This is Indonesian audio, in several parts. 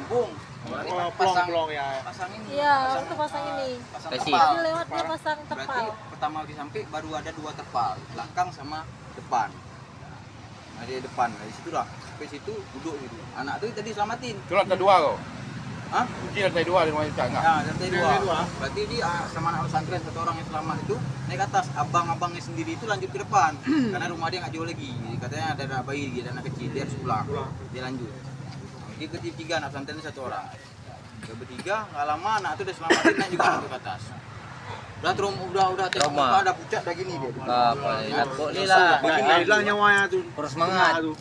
kampung. Pelong-pelong ya. Pasang ini. Iya, itu pasang ini. Pasang Besi. terpal. Dia lewat dia pasang Berarti terpal. pertama kali sampai baru ada 2 terpal, belakang sama depan. Nah, di depan, dari situ lah. Sampai situ duduk gitu. Anak tuh tadi selamatin. Itu lantai 2 kau. Hah? Kunci lantai 2 di rumah Cak enggak? Ya, lantai Lantai 2. dua. Berarti dia sama anak pesantren satu orang yang selamat itu naik ke atas. Abang-abangnya sendiri itu lanjut ke depan. Karena rumah dia nggak jauh lagi. Jadi katanya ada anak bayi, ada anak kecil, dia harus pulang. Dia lanjut. Jadi ketiga anak pesantren itu 1 orang. Yang bertiga nggak lama anak itu udah selamatin naik juga ke atas. Udah tengok Trauma. muka ada pucat dah gini dia. Apa lihat kok ni lah. Begini hilang nyawanya tuh. Kurus semangat. Tuh.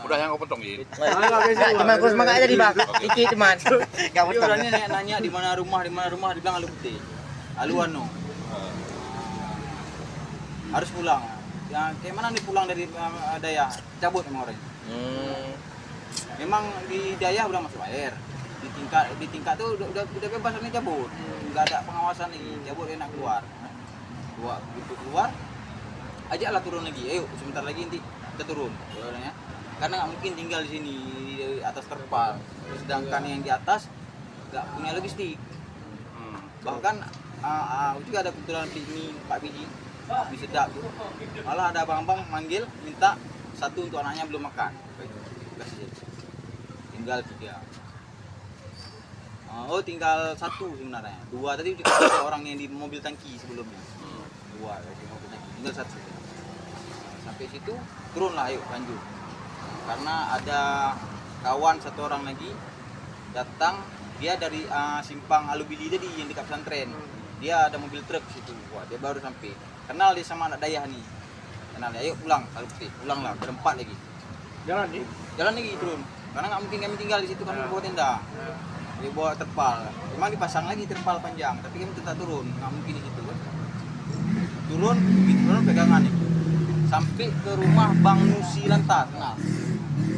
Udah yang kau potong Jin. Cuman kurus semangat aja di bang. Dikit cuman. Enggak Dia potong. orangnya nanya di mana rumah, dibilang Alu Putih. Aluano. Harus pulang. Ya kayak mana nih pulang dari Daya? Cabut sama orangnya. Memang di Daya udah masuk air. Di tingkat tuh udah bebas nih cabut. Enggak ada pengawasan nih. Cabut enak keluar. Begitu keluar ajaklah turun lagi. Ayo sebentar lagi nanti kita turun. Orangnya. Karena nggak mungkin tinggal di sini di atas terpal. Sedangkan yang di atas nggak punya logistik. Bahkan juga ada kebetulan ini Pak Biji di sedap tuh. Malah ada abang-abang manggil minta 1 untuk anaknya belum makan. Kasih. Tinggal 3. Oh tinggal 1 sebenarnya. 2 tadi dikasih orang yang di mobil tangki sebelumnya. 2 di mobil tangki. Tinggal 1. Sampai situ turunlah ayo lanjut. Karena ada kawan 1 orang lagi datang, dia dari simpang Alubili tadi yang dekat pesantren. Dia ada mobil truk situ. Wah, dia baru sampai. Kenal dia sama anak Dayah nih. Kenal dia, ayo pulang, pulanglah berempat lagi. Jalan lagi turun. Karena nggak mungkin kami tinggal di situ kan bawa tenda. Dia bawa terpal. Memang dipasang lagi terpal panjang, tapi kami tetap turun. Nggak mungkin di situ kan. Turun, begitu turun pegangan nih. Sampai ke rumah Bang Nusi Lantas, kenal?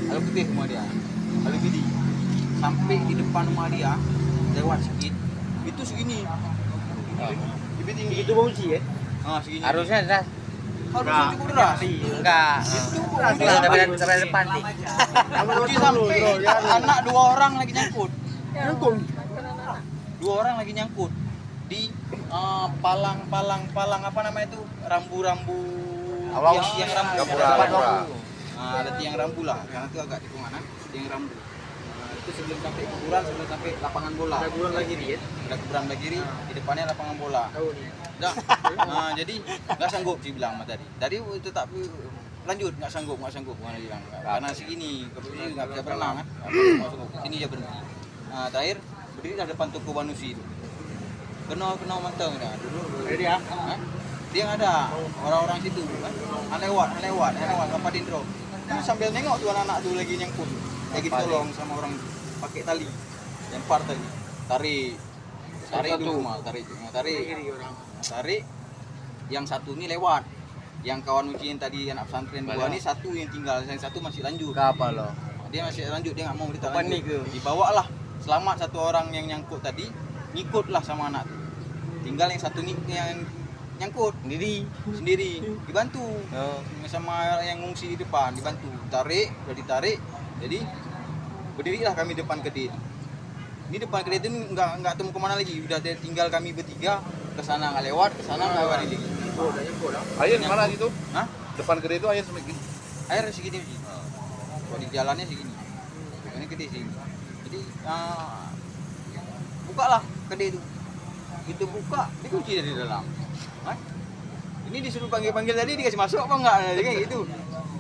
Alu Putih rumah dia, Alu Bidi. Sampai di depan rumah dia, lewat sedikit, itu segini. Lebih tinggi. Itu bauci ya? Segini. Harusnya dah. Harusnya cukup deras. Enggak. Itu Sampai depan nih. Bauci sampai anak 2 orang lagi nyangkut. Nyangkut. 2 orang lagi nyangkut di palang apa namanya itu, rambu-rambu yang rambu. Ada tiang rambu lah, yang itu agak di mana? Tiang rambu. Itu sebelum sampai kuburan, sebelum sampai lapangan bola. Ada kuburan lagi nih ya? Ada kuburan lagi di depannya lapangan bola. Dah. Jadi nggak sanggup sih bilang sama tadi. Tadi tetap lanjut nggak sanggup mana bilang. Karena segini, nggak bisa berenang kan. Sini aja berhenti. Terakhir berdiri di depan toko Banusi itu. Kenal manteng dah dulu. Dia. Dia nggak ada orang-orang situ kan. Lewat Bapak Dindro. Kan sambil nengok tuh anak-anak tuh lagi nyangkut. Lagi tolong sama orang pakai tali. Lempar tali. Tarik dulu mal, tarik. Yang satu ini lewat. Yang kawan ujian tadi anak pesantren 2 ini 1 yang tinggal, yang 1 masih lanjut. Apa lo? Dia masih lanjut, dia nggak mau kita lanjut. Dibawalah selamat 1 orang yang nyangkut tadi, ngikutlah sama anak tuh. Tinggal yang 1 yang nyangkut sendiri dibantu sama yang ngungsi di depan, dibantu udah ditarik, jadi berdirilah kami depan kedai. Ini depan kedai itu nggak temu kemana lagi, udah tinggal kami bertiga, kesana nggak lewat, kesana nggak lewat lagi. Air mana situ? Hah? Depan kedai itu air segini. Air segini sih. Kalau di jalannya segini. Ini kedai sih. Jadi bukalah kedai itu. Itu buka, dikunci dari dalam. Hah? Ini disuruh panggil tadi dikasih masuk apa enggak? Kayak gitu.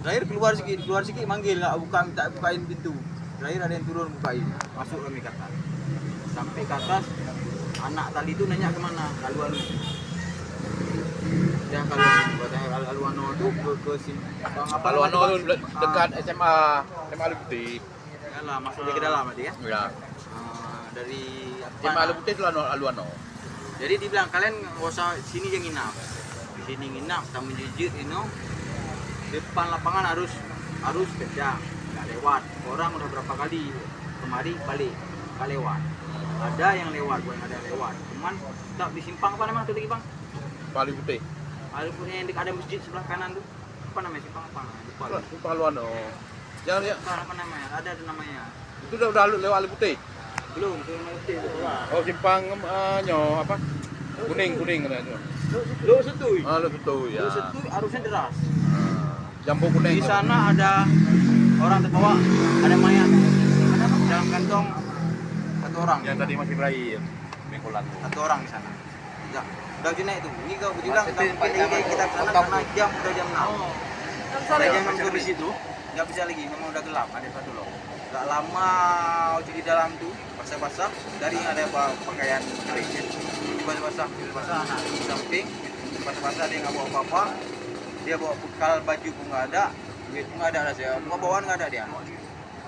Terakhir keluar sedikit manggil, enggak minta bukain pintu. Terakhir ada yang turun bukain. Masuk kami ke atas. Sampai ke atas, anak tadi itu nanya kemana? Alu-alu. Ya kalau Aluano itu ke simpang apa? Aluano dekat SMA Alu Putih. Yalah, masuk ke dalam berarti ya? Ya. Dari SMA Alu Putih itu Aluano. Jadi dibilang kalian nggak usah sini aja nginap. Di sini nginap, tamu jujur ini. Depan lapangan harus kerja, nggak lewat. Orang udah berapa kali kemari balik, nggak lewat. Ada yang lewat, bukan ada yang lewat. Cuman tak di simpang apa namanya tuh lagi bang? Alu Putih. Alu Putih yang dekat ada masjid sebelah kanan tuh. Apa namanya simpang apa? Lupa. Aluano. Jangan ya. Apa namanya? Ada namanya. Itu udah lewat Alu Putih. Belum putih itu. Oh simpang apa? Kuning katanya. Lu setui. Ah lu betul ya. Lu setui arusnya deras. Jambu kuning. Di sana ada orang terbawa, ada mayat dalam kantong satu orang. Yang tadi masih berair. Bengkolan tuh. Satu orang di sana. Ya, udah jenak itu. Ini kau bilang kita ke sana karena jam udah jam 6. Udah jam 6 sore situ. Enggak bisa lagi, memang udah gelap, ada satu loh. Enggak lama di dalam tuh basah-basah dari ada pakaian kering. Basah-basah anak di samping. Basah-basah dia enggak bawa apa-apa. Dia bawa bekal baju pun enggak ada, duit pun enggak ada lah saya. Mau bawaan enggak ada dia.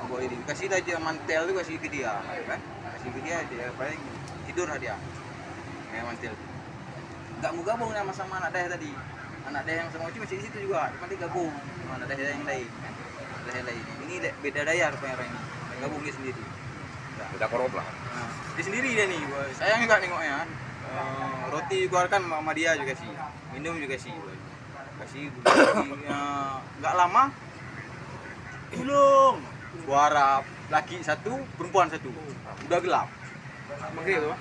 Bawa ini kasih aja mantel tuh kasih ke dia, kan? Kasih ke dia paling tidur lah dia. Kayak mantel. Enggak mau gabung sama anak daya tadi. Anak daya yang sama Uci masih di situ juga, cuma dia gabung sama anak daya yang lain. Daya lain. Ini beda daya rupanya orang ini. Gabung dia sendiri. Beda korup lah. Nah, dia sendiri dia nih. Sayang juga nengoknya. Roti dikeluarkan sama dia juga sih. Minum juga sih. Kasih nggak lama. Tolong. Suara laki satu, perempuan satu. Udah gelap. Maghrib tu.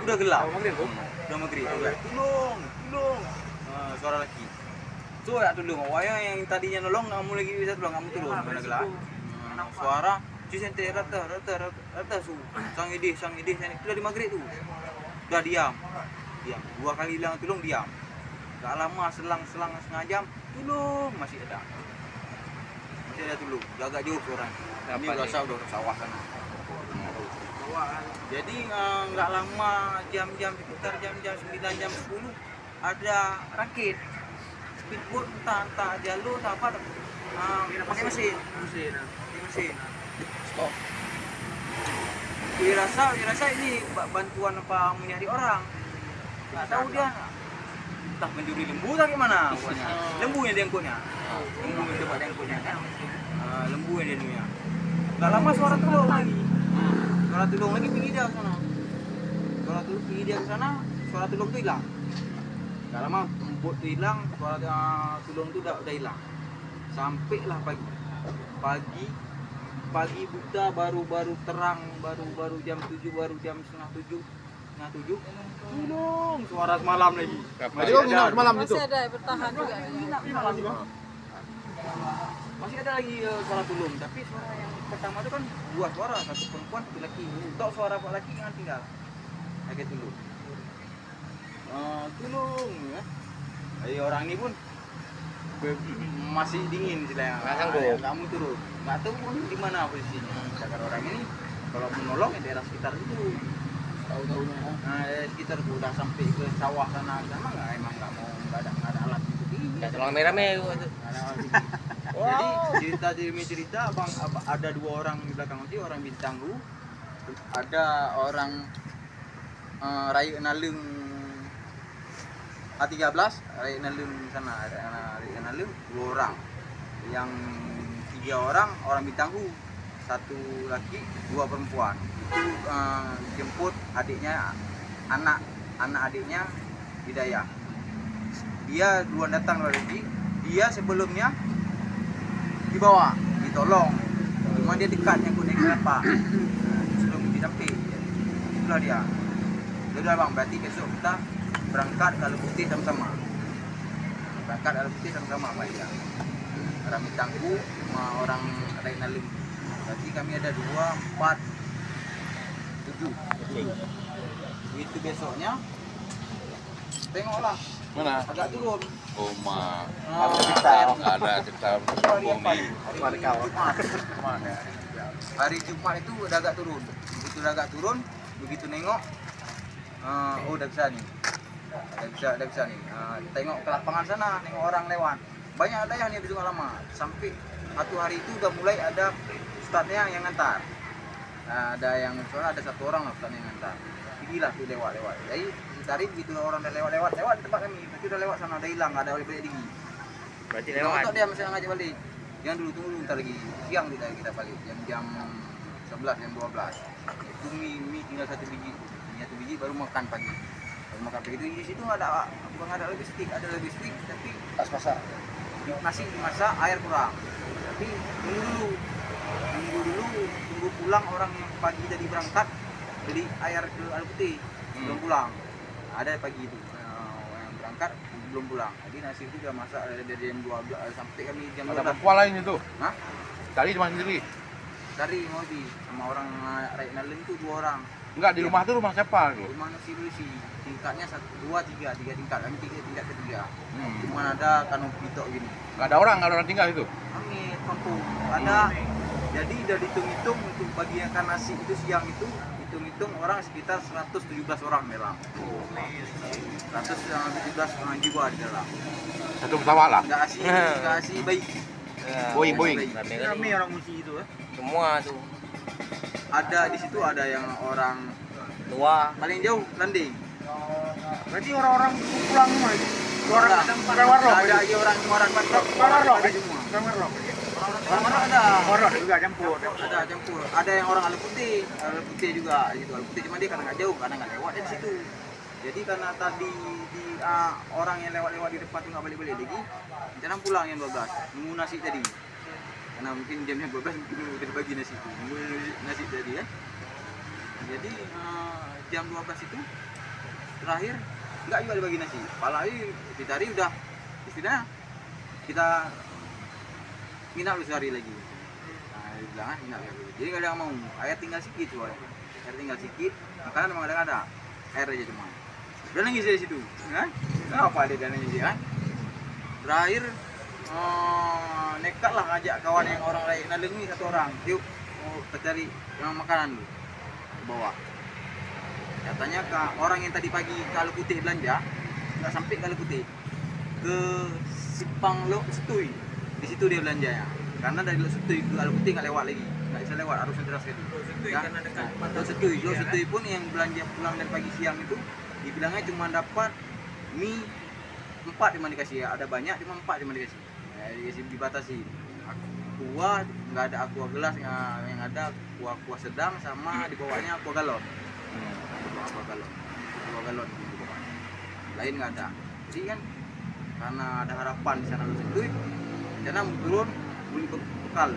Udah gelap. Maghrib tu. Udah maghrib. Tolong. Suara laki. So ya tolong. Wayang yang tadinya nolong kamu lagi bisa tolong kamu turun. Udah gelap. Suara cisente rata su. Sang idih udah di maghrib tu. Udah diam. 2 kali bilang tolong diam. Gak lama selang setengah jam, tolong masih ada tolong, agak jauh orang. Ini udah sawah sana. Jadi nggak lama jam-jam sekitar jam 9 jam 10 ada rakit speedboat entah jalur entah apa pakai mesin. Stop. Dirasa ini bantuan apa mencari orang. Nggak tahu dia entah mencuri lembu atau gimana pokoknya. Lembu yang dia angkutnya. Lembu yang tempat dia angkutnya kan. Lembu yang dia dunia. Nggak lama suara tulung lagi. Suara tulung lagi pergi dia ke sana. Suara tulung tu hilang. Nggak lama bot tu hilang, suara tulung tu udah hilang. Sampailah pagi buta baru terang, baru jam 7, baru jam setengah 7. Tolong, suara semalam lagi. Jadi kau nginap semalam itu? Masih ada bertahan juga. Masih ada lagi suara tulung, tapi suara yang pertama itu kan 2 suara, satu perempuan, satu laki. Untuk suara pak laki yang tinggal. Lagi tulung. Tulung ya. Jadi orang ini pun masih dingin istilahnya. Nggak sanggup. Kamu turun. Nggak tahu pun di mana posisinya. Sedangkan orang ini kalau menolong ya daerah sekitar itu. Tahu-tahunya. Nah, sekitar itu udah sampai ke sawah sana nggak emang nggak ada alat itu. Ya tolong rame-rame. Jadi cerita bang ada 2 orang di belakang nanti orang Bintanggu, ada orang Rai Nalung A13, Rai Nalung sana, Rai Nalung 2 orang, yang 3 orang Bintanggu, 1 laki 2 perempuan. Itu jemput adiknya, anak adiknya Hidayah. Dia duluan datang lagi. Dia sebelumnya dibawa, ditolong. Cuma dia dekat nyangkut naik kelapa. Sebelum disampai. Itulah dia. Udah bang, berarti besok kita berangkat ke Alu Putih sama-sama. Pak ya. Orang Mitangku sama orang Rai Nalung. Berarti kami ada 2, 4, 7. Itu besoknya tengoklah Mana? agak turun. Oh ma. Air. Nggak ada cerita Hari Jumat itu udah agak turun. Begitu nengok, udah bisa nih. Udah bisa nih. Tengok ke lapangan sana, nengok orang lewat. Banyak ada yang habis nggak lama. Sampai satu hari itu udah mulai ada ustadznya yang ngantar. Ada yang soalnya ada 1 orang lah ustadznya yang ngantar. Pergilah tuh lewat. Jadi ditarik begitu orang udah lewat di tempat kami. Berarti udah lewat sana, udah hilang, nggak ada balik lagi. Berarti Untuk dia masih ngajak balik. Jangan dulu ntar lagi siang kita balik jam 11 jam 12. Itu mie tinggal 1 biji. Mie 1 biji baru makan pagi. Itu di situ nggak ada logistik, ada logistik tapi pas-pasan. Nasi dimasak, air kurang. Tapi tunggu dulu nunggu pulang orang yang pagi tadi berangkat beli air ke Air Putih belum pulang. Ada pagi itu yang berangkat belum pulang. Jadi nasi itu udah masak dari jam 12 sampai kami jam Ada 12. perempuan lain itu. Hah? Cari cuma sendiri. Dari Modi sama orang Rakyat Nalin itu 2 orang. Enggak, di rumah tuh rumah siapa tuh? Rumah nasi Lucy tingkatnya 1, 2, 3 tingkat. Kami tingkat ketiga. Hmm. Cuma ada kanopi tok gini. Enggak ada orang tinggal itu. Kami kampung ada. Jadi udah dihitung-hitung untuk bagian nasi itu siang itu hitung-hitung orang sekitar 117 orang dalam. 117 orang jiwa di dalam. Satu pesawat lah. Enggak asih baik. Boeing. Rame orang Musi itu Semua tuh. Ada di situ ada yang orang Tua. paling jauh landing. Berarti orang-orang pulang semua itu. Orang Ada warlock. ada lagi orang Mantap. Warlock Ada semua. Orang warlock. Orang ada. Warlock juga campur. Ada campur. Ada yang orang Alu Putih juga gitu. Alu Putih cuma dia karena nggak jauh, karena nggak lewat dari situ. Jadi karena tadi orang yang lewat-lewat di depan tuh nggak balik-balik lagi, rencana pulang yang 12 nunggu nasi tadi. Karena mungkin jamnya 12 mungkin udah dibagi nasi itu, nunggu nasi tadi ya. Jadi jam 12 itu terakhir nggak juga dibagi nasi. Apalagi di tadi udah istilahnya kita nginap lu sehari lagi. Nah, dia bilang nginap ya. Jadi nggak ada yang mau. Air tinggal sedikit soalnya. Air tinggal sedikit. Makanan memang ada. Air aja cuma. Udah nangis dari situ, kan? Kenapa dia nangis kan? Terakhir nekat lah ngajak kawan yang orang lain Naleng ini 1 orang. Yuk, kita cari yang makanan dulu. Bawa. Katanya orang yang tadi pagi ke Alu Putih belanja, nggak sampai ke Alu Putih. Ke Simpang Lok Setui. Di situ dia belanjanya. Karena dari Lok Setui ke Alu Putih nggak lewat lagi. Nggak bisa lewat, harus deras gitu. Karena dekat. Lok Setui pun yang belanja pulang dari pagi siang itu dibilangnya cuma dapat mie 4 cuma dikasih ya. Ada banyak cuma 4 cuma dikasih. Ya, dikasih dibatasi. Aqua nggak ada aqua gelas, yang ada aqua sedang sama di bawahnya aqua galon. Aqua galon di bawahnya. Lain nggak ada. Jadi kan karena ada harapan di sana itu, karena turun beli bekal.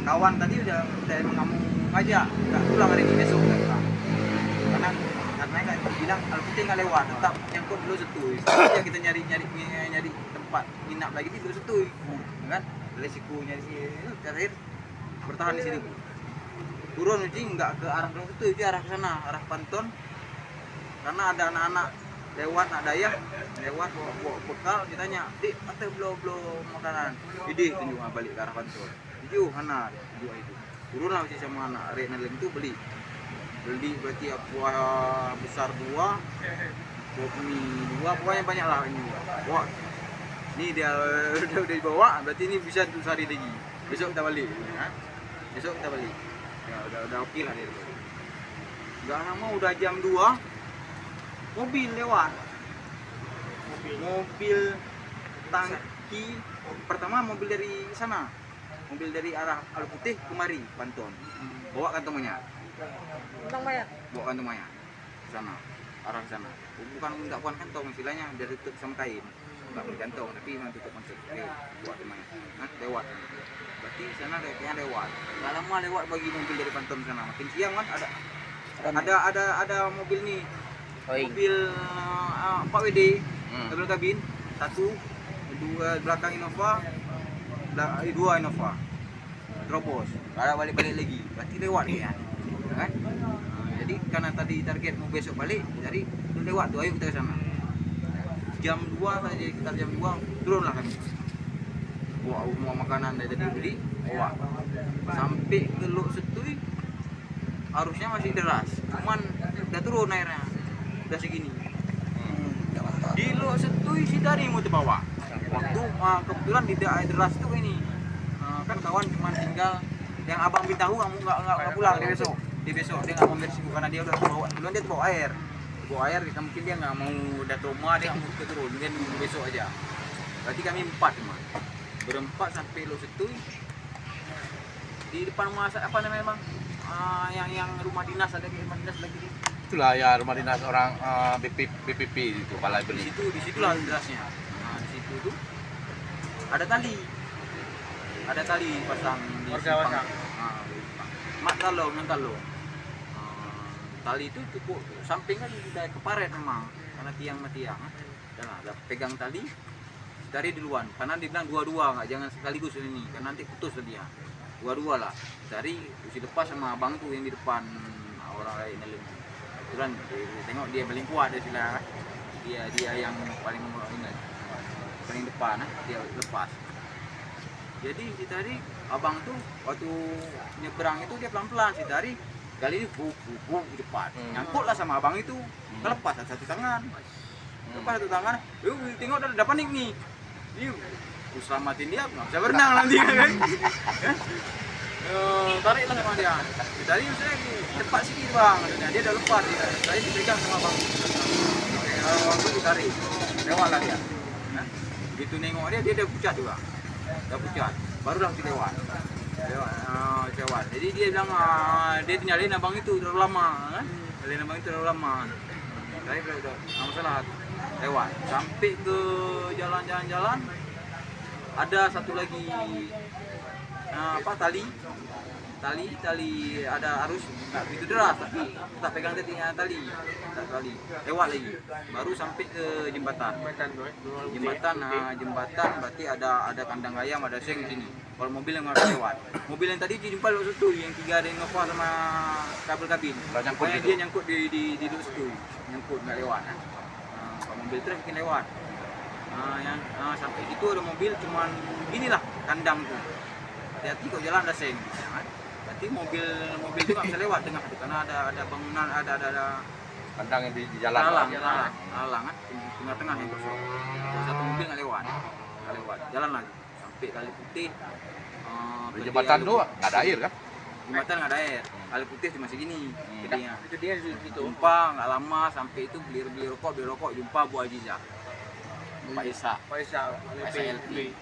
Kawan tadi udah emang kamu ngajak nggak pulang hari ini, besok nggak pulang. Karena kan bilang Alu Putih nggak lewat, tetap nyangkut dulu Setui. Ya kita nyari tempat nginap lagi di dulu Setui, kan? Resiko nyari terakhir bertahan di sini. Turun uji nggak ke arah dulu Setui, uji arah ke sana, arah Panton. Karena ada anak-anak lewat nak dayah, lewat bawa bekal, ditanya, "Dik, ate belum makanan?" Jadi tunjuk balik ke arah Panton. Tujuh anak, tujuh itu. Turunlah uji sama anak Rakyat Naleng itu beli berarti aqua besar 2, kopi 2, pokoknya banyak lah ini. Wah, ini dia udah dibawa, berarti ini bisa untuk sehari lagi. Besok kita balik, ya. Besok kita balik. Ya, udah oke lah dia. Gak lama udah jam 2, mobil lewat. Mobil tangki pertama, mobil dari sana, mobil dari arah Alu Putih kemari Panton, bawa kantong mayat. Bawa kantong mayat ke sana, arah sana. Bukan kantong, istilahnya dia tutup sama kain. Enggak pakai kantong, tapi memang tutup kantong. Buat mayat. Nah, lewat. Berarti sana kayaknya lewat. Enggak lama lewat bagi mobil dari Panton sana. Makin siang kan ada mobil nih. Mobil Pak WD, mobil kabin, 1, 2 belakang Innova, 2 Innova. Terobos. Ada balik-balik lagi. Berarti lewat nih ya. Kan? Jadi karena tadi target mau besok balik, jadi udah lewat tuh, ayo kita ke sana. Jam 2 saja, sekitar jam 2 turunlah kami. Bawa semua makanan dari tadi beli, bawa. Sampai ke Lok Setui arusnya masih deras, cuman udah turun airnya. Udah segini. Di Lok Setui si tadi mau terbawa. Waktu kebetulan di air deras itu ini. Kan kawan cuma tinggal yang abang beritahu kamu nggak pulang di besok dia nggak mau bersih karena dia udah bawa duluan, dia bawa air kita mungkin dia nggak mau udah trauma, dia nggak mau turun, dia nunggu besok aja. Berarti kami 4 cuma berempat sampai Lok Setui. Di depan rumah apa namanya bang, yang rumah dinas, ada rumah dinas lagi Itulah ya rumah dinas orang BPP itu Balai Benih. di situlah dinasnya. Nah, di situ tuh ada tali pasang di Warga simpang. pasang. mak talong dengan talong. Tali itu cukup samping kan udah keparet memang karena tiang sama tiang. Udah pegang tali dari duluan karena dia bilang dua-dua nggak jangan sekaligus ini karena nanti putus dia. Dua-dua lah dari usi lepas sama abang tuh yang di depan orang lain lain. Kebetulan tengok dia paling kuat dia sila dia yang paling ingat paling depan dia lepas. Jadi si tadi abang tuh waktu nyebrang itu dia pelan-pelan si tadi kali ini buk di depan nyangkut lah sama abang itu kelepas satu tangan lepas satu tangan tengok udah panik nih selamatin dia nggak bisa berenang nanti kan tarik lah sama dia tadi misalnya cepat sikit bang dia udah lepas tadi dipegang sama abang abang itu ditarik lewat lah dia begitu nengok dia udah pucat juga udah pucat barulah kita lewat jadi dia bilang dia nyalain abang itu terlalu lama kan nyalain abang itu terlalu lama tapi udah masalah lewat sampai ke jalan-jalan ada satu lagi tali ada arus nggak begitu deras tapi tak pegang tali lewat lagi baru sampai ke jembatan berarti ada kandang ayam ada seng di sini kalau mobil yang harus lewat mobil yang tadi jumpa lewat situ yang 3 ada yang Nova sama kabel kabin makanya dia nyangkut di lewat situ nyangkut nggak lewat kalau mobil truk mungkin lewat yang sampai situ ada mobil cuman inilah kandang tuh hati-hati kalau jalan ada seng berarti mobil itu nggak bisa lewat tengah itu karena ada bangunan ada kandang yang di jalan. Alang kan tengah-tengah yang kosong. Kalau satu mobil nggak lewat, jalan lagi sampai Kali Putih. Di jembatan tuh nggak ada air kan? Jembatan nggak ada air, Kali Putih cuma segini. Jadinya. Itu dia gitu. Jumpa nggak lama sampai itu beli rokok, jumpa Bu Aziza. Pak Isa LP.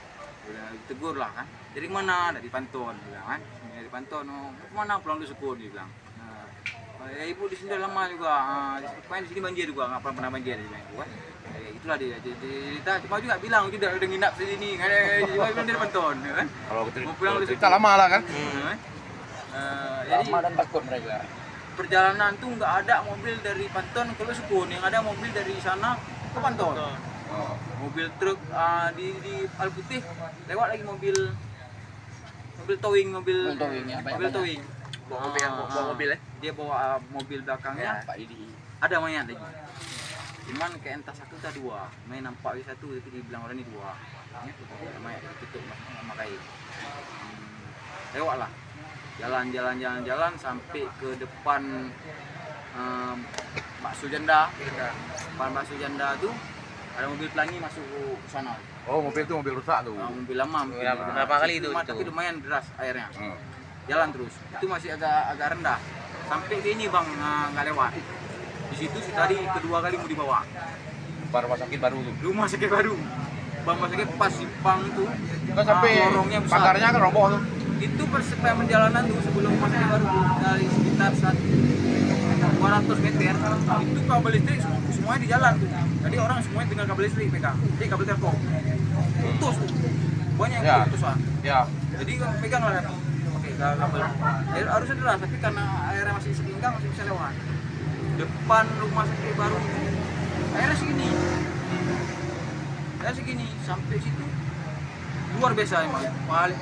Udah ditegur lah kan. Dari mana? Dari Panton bilang kan. Dari Panton, mana pulang dulu Sekun dia bilang. Ya ibu di sini udah lama juga, main di sini banjir juga, nggak pernah banjir di sini kan. Itulah dia cerita, cuma juga bilang udah nginap di sini, cuma bilang dari Panton, kan. Kalau pulang cerita lama lah kan. Jadi Lama dan takut mereka. perjalanan tuh nggak ada mobil dari Panton ke Sekun, yang ada mobil dari sana ke Panton. Mobil truk di Al Putih lewat lagi mobil towing. Bawa mobil dia bawa mobil belakangnya ada mayat lagi cuman kayak entah satu atau dua main nampak satu itu dibilang orang ini dua mayat ditutup sama kain lewat lah jalan sampai ke depan Bakso Janda tuh ada mobil pelangi masuk ke sana. Oh mobil itu mobil rusak tuh. Mobil lama Berapa kali itu? tapi lumayan deras airnya. Jalan terus itu masih agak rendah sampai ke ini bang nggak lewat di situ si tadi kedua kali mau dibawa Rumah sakit baru tuh. rumah sakit baru rumah sakit pas simpang tuh Kan sampai lorongnya besar pagarnya kan roboh tuh. itu perjalanan tuh sebelum rumah sakit baru dari sekitar 200 meter itu kabel listrik semuanya di jalan tuh jadi orang semuanya tinggal kabel listrik pegang kabel telepon putus tuh banyak yang putus lah Ya. jadi pegang lah kabel ya, harusnya deras tapi karena airnya masih setinggang masih bisa lewat depan rumah sakit baru airnya segini sampai situ luar biasa emang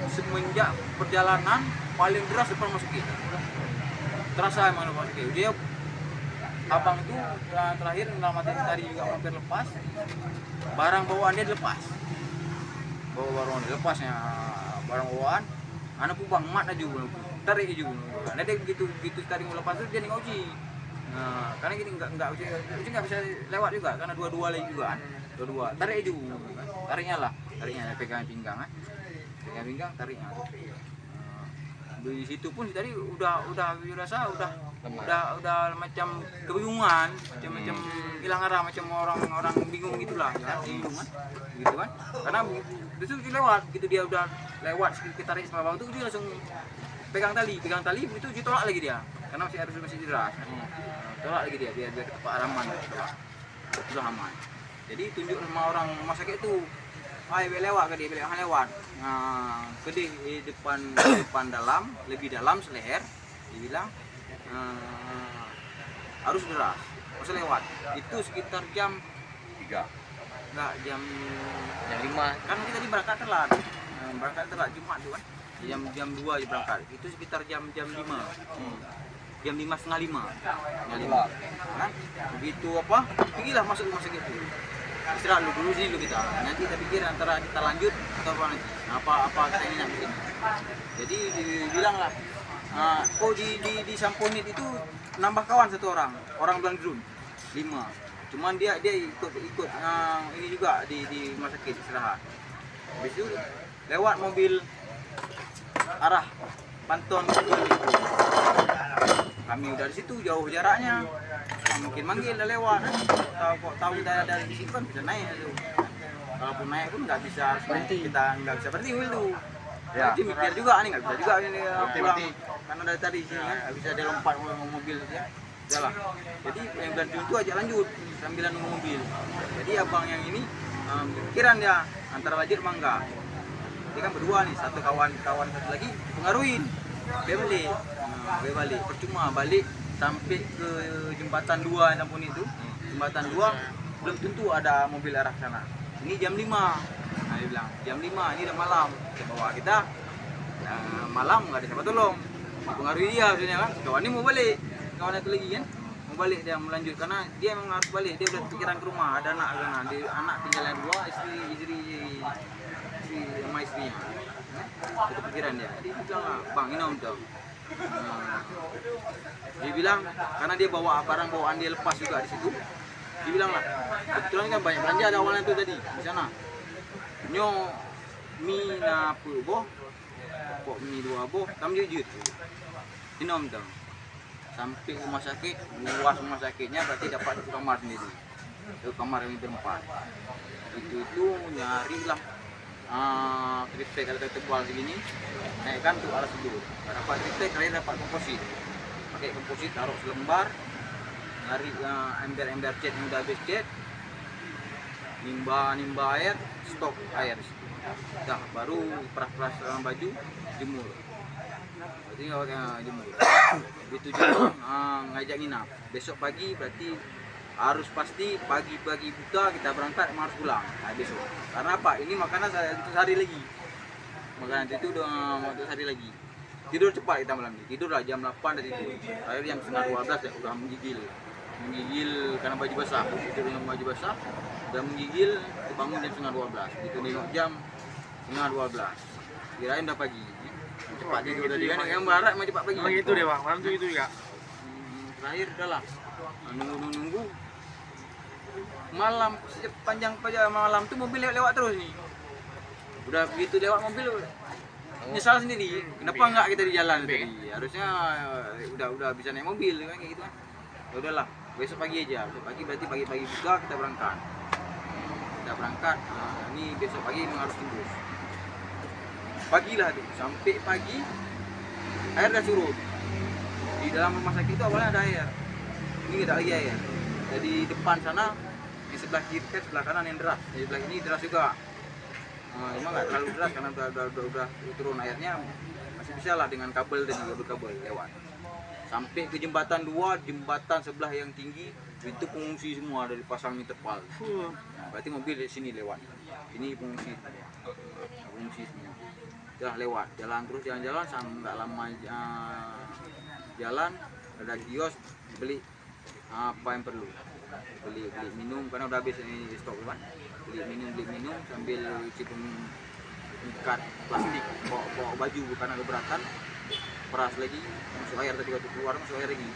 semenjak perjalanan paling deras depan rumah sakit terasa emang rumah sakit dia abang tuh terakhir ngelamatin tadi juga hampir lepas barang bawaan dia dilepas barang bawaan anak pun bang mat aja tarik aja nah dia begitu tadi mau lepas tuh dia nengok uji karena gini nggak uji nggak bisa lewat juga karena dua lagi juga kan tarik aja tariknya pegang pinggang tariknya di situ pun tadi udah rasa udah macam kebingungan macam hilang arah macam orang bingung gitulah kan bingung kan gitu kan karena itu lewat gitu dia udah lewat sekitar sama bawah itu dia langsung pegang tali itu ditolak lagi dia karena masih deras tolak lagi dia biar ke tempat aman sudah aman jadi tunjuk sama orang rumah sakit itu lewat nah ke di depan dalam lebih dalam seleher Dia bilang arus deras, masa lewat. Itu sekitar jam 3. enggak jam Yang 5. kan kita tadi berangkat telat Jumat tuh kan. Jam 2 aja berangkat. Itu sekitar jam 5. Jam 5:30. Kan? Begitu apa? Pergilah masuk rumah sakit itu. Istirahat dulu sini dulu kita. Nanti kita pikir antara kita lanjut atau apa nanti. Apa kita ini nak begini. Jadi dibilang lah, kok di Samponit itu nambah kawan satu orang bilang drone 5. Cuman dia ikut ini juga di rumah sakit istirahat. Habis itu lewat mobil arah Panton kami udah di situ jauh jaraknya. Mungkin manggil dah lewat kan. Tahu kita dari situ kan bisa naik itu. Kalaupun naik pun nggak bisa kita nggak bisa berhenti itu. Ya. Jadi mikir juga nih nggak bisa juga ini pulang berhenti. karena dari tadi sini kan nggak bisa dia lompat mobil ya. Jalan. Jadi yang bilang itu aja lanjut sambilan nunggu mobil. Jadi abang yang ini pikiran dia antara wajib apa enggak. Dia kan berdua nih, satu kawan satu lagi pengaruhin. Dia balik. Percuma balik sampai ke jembatan 2 Sampun itu. Jembatan 2 belum tentu ada mobil arah sana. Ini jam 5. Nah, dia bilang, jam 5 ini udah malam. Dia bawa kita. Malam nggak ada siapa tolong. Pengaruhi dia maksudnya kan. Kawan ini mau balik. Kawan itu lagi kan. Mau balik dia melanjut karena dia memang harus balik. Dia udah pikiran ke rumah, ada anak kan. Dia anak tinggalnya 2, istri sama istrinya. Itu pikiran dia. Dia bilang lah, bang ini om tuh. Dia bilang karena dia bawa barang bawaan dia lepas juga di situ. Dia bilang lah, kebetulan kan banyak belanja ada awalnya tuh tadi di sana. Nyo mie na boh, kok mie 2 boh, kami jujur. Ini om tuh. Sampai rumah sakit, luas rumah sakitnya berarti dapat satu kamar sendiri. Itu kamar yang berempat. Itu nyari lah. Triptek ada tebal segini, naikkan tuh alas dulu. Dapat triptek, kalian dapat komposit. Pakai komposit taruh selembar, nyari ember-ember cat yang udah habis cat, nimba air, stok air. Dah baru peras-peras dalam baju, jemur. Berarti nggak pakai jemur. Begitu jemur, ngajak nginap. Besok pagi berarti harus pasti pagi-pagi buka kita berangkat harus pulang besok. Karena apa? Ini makanan untuk sehari lagi. Makanan itu udah untuk sehari lagi. Tidur cepat kita malam ini. Tidur lah jam 8 dari tidur. Akhir jam setengah 12 ya udah menggigil karena baju basah. Tidur dengan baju basah udah menggigil. Bangun jam setengah 12. Itu nengok jam setengah 12. Kirain udah pagi. Cepat tidur tadi kan yang barat mau cepat pagi. Emang itu deh bang, malam itu ya. Terakhir udah lah. Nunggu malam sepanjang malam tuh mobil lewat terus nih. Udah begitu lewat mobil nyesal sendiri. Kenapa enggak kita di jalan tadi? Harusnya udah bisa naik mobil kan kayak gitu kan. Ya udahlah, besok pagi aja. Besok pagi berarti pagi-pagi buka kita berangkat. Ini besok pagi memang harus tembus. Pagilah tuh, sampai pagi air udah surut. Di dalam rumah sakit itu awalnya ada air. Ini tidak lagi air. Jadi depan sana yang sebelah kiri kan sebelah kanan yang deras. Jadi sebelah ini deras juga. Emang nggak terlalu deras karena udah turun airnya masih bisa lah dengan kabel lewat. Sampai ke jembatan 2, jembatan sebelah yang tinggi itu pengungsi semua dari pasang terpal. Nah, berarti mobil di sini lewat. Ini pengungsi semua. Udah lewat, jalan terus jalan sampai nggak lama jalan ada kios beli apa yang perlu. Beli minum karena udah habis ini stok kan. Beli minum sambil cipung ikat plastik bawa baju karena keberatan. Peras lagi masuk air tadi waktu keluar masuk air lagi.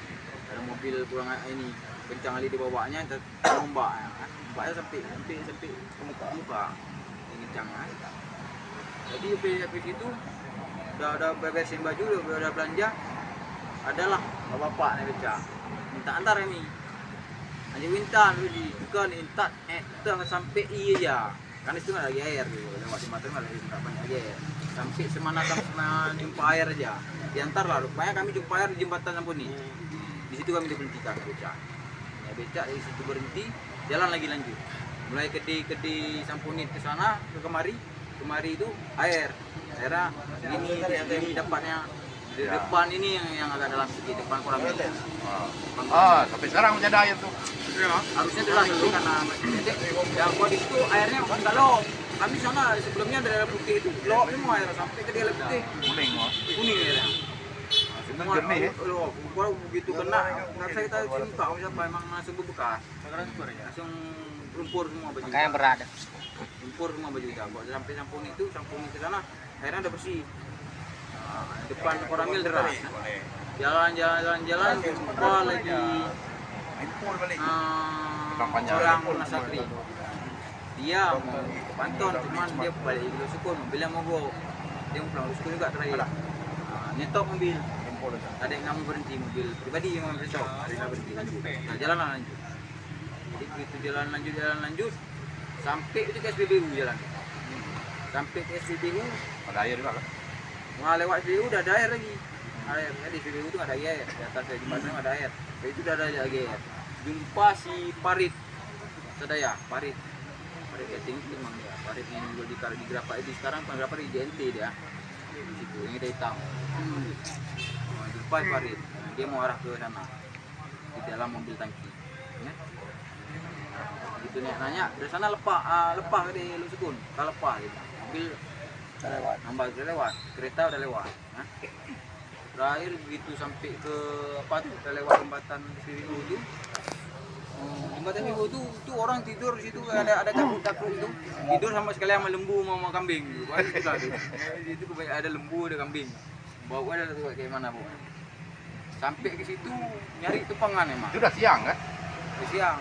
Ada mobil pulang ini kencang kali dibawanya ombak ya kan. Ombaknya sampai ke muka kencang kan. Jadi habis itu udah beresin baju udah belanja. Adalah bapak nih baca minta antar ini aja minta di bukan intat sampai iya ya kan itu nggak lagi air gitu lewat Sumatera nggak lagi banyak lagi air sampai semana jumpa air aja diantar lah rupanya kami jumpa air di jembatan Sampuni di situ kami diberhentikan beca ya beca dari situ berhenti jalan lagi lanjut mulai ke Sampuni ke sana ke kemari itu airnya ini dapatnya Di depan ini yang agak dalam sedikit, depan kurang lebih. Sampai sekarang masih ada air tuh. Harusnya jelas dulu karena jadi yang gua di situ airnya enggak loh. Kami sana sebelumnya ada daerah putih itu, loh semua air sampai ke daerah putih. Kuning, Kuning airnya. Semua jernih ya? loh, gua begitu kena, nggak bisa kita simpan, siapa emang langsung bekas. Langsung lumpur semua baju. Makanya berat. Lumpur semua baju kita. Gua sampai sampung itu ke sana, airnya udah bersih. Depan koramil deras. Jalan, jumpa lagi orang Nasakri. Dia mau ke Panton, cuman dia balik ke Sukun, mobilnya mogok. Dia mau pulang ke Sukun juga terakhir. Nyetok mobil. Ada yang nggak mau berhenti, mobil pribadi yang mau berhenti. Ada yang berhenti lanjut. Nah, jalan lanjut. Jadi begitu jalan lanjut, sampai itu ke SPBU jalan. Sampai ke SPBU, Ada air juga kan? mau lewat SPBU udah ada air lagi. Air, di SPBU itu ada air. Di atas jembatan ada air. Itu udah ada lagi air. Jumpa si Parit, Sadaya, Parit ya tinggi memang ya. Parit yang jual di Grapa itu sekarang Grapa di JNT dia. Di situ yang kita hitam. Jumpa Parit, dia mau arah ke sana di dalam mobil tangki. Ya. Gitu nih nanya dari sana lepah di Lusukun, kalau lepah gitu. Mobil nambah udah lewat, kereta udah lewat. Ya. Terakhir begitu sampai ke apa tuh udah lewat jembatan Vivo itu. Jembatan Vivo itu orang tidur di situ ada cakuk itu. Tidur sama sekali sama lembu sama kambing gitu. Wah, itu lah tuh. Itu kebanyakan ada lembu ada kambing. Bau ada tuh kayak mana, Bu? Sampai ke situ nyari tupangan emang. Itu udah siang kan? Udah siang.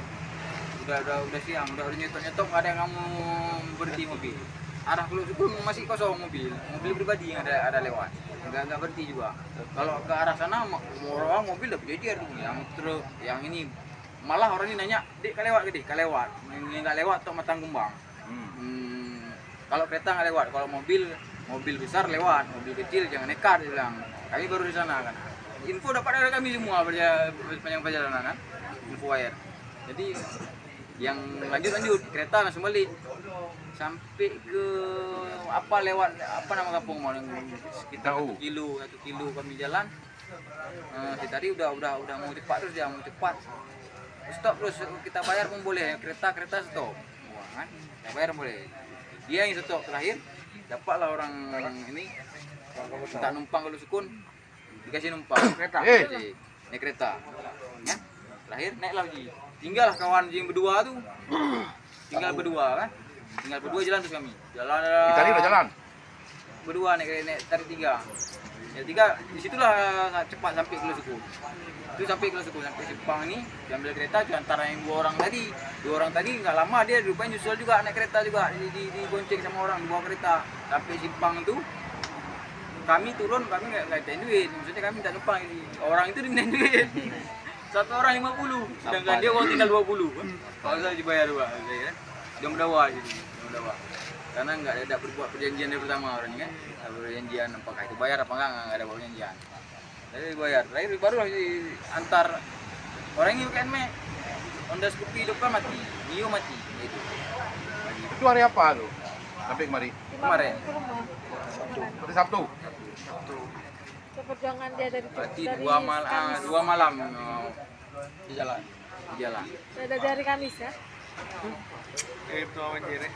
Udah siang, udah nyetok nggak ada yang mau berhenti mobil. Arah Pulau Sukun masih kosong mobil pribadi yang ada lewat, nggak berhenti juga. Kalau ke arah sana orang mobil udah berjejer tuh, yang truk, yang ini malah orang ini nanya, dek kalewat gede, kalewat, ini nggak lewat atau matang kumbang. Kalau kereta nggak lewat, kalau mobil besar lewat, mobil kecil jangan nekat dia bilang. Kami baru di sana kan. Info dapat dari kami semua sepanjang perjalanan kan, info air. Jadi yang lanjut kereta langsung balik sampai ke lewat nama kampung mau sekitar 1 kilo kami jalan. Tadi udah mau cepat terus dia mau cepat stop terus kita bayar pun boleh kereta stop kan kita bayar boleh dia yang stop terakhir dapatlah orang ini minta numpang ke Lusukun dikasih numpang kereta naik kereta ya terakhir naik lagi tinggal kawan yang berdua tuh tinggal berdua jalan terus kami jalan Tadi udah jalan? berdua naik tarik 3 ya 3 disitulah cepat sampai ke Lusukun itu sampai ke Lusukun sampai Simpang ini diambil kereta itu antara yang dua orang tadi nggak lama dia rupanya nyusul juga naik kereta juga di bonceng sama orang dibawa kereta sampai Simpang itu kami turun kami nggak mintain duit maksudnya kami minta numpang ini orang itu dimintain duit satu orang 50 sedangkan dia kalau tinggal 20 kalau saya dibayar dua ya dia mendawa gitu karena nggak ada berbuat perjanjian dari pertama orang ini kan perjanjian apakah itu bayar apa nggak ada perjanjian jadi bayar terakhir baru antar orang ini kan Honda Scoopy depan mati Mio mati itu hari apa tuh? Sampai kemarin? Kemarin Hari Sabtu? Perjuangan dia dari berarti Kamis. 2 malam di jalan Dari Kamis ya. Itu awan jere.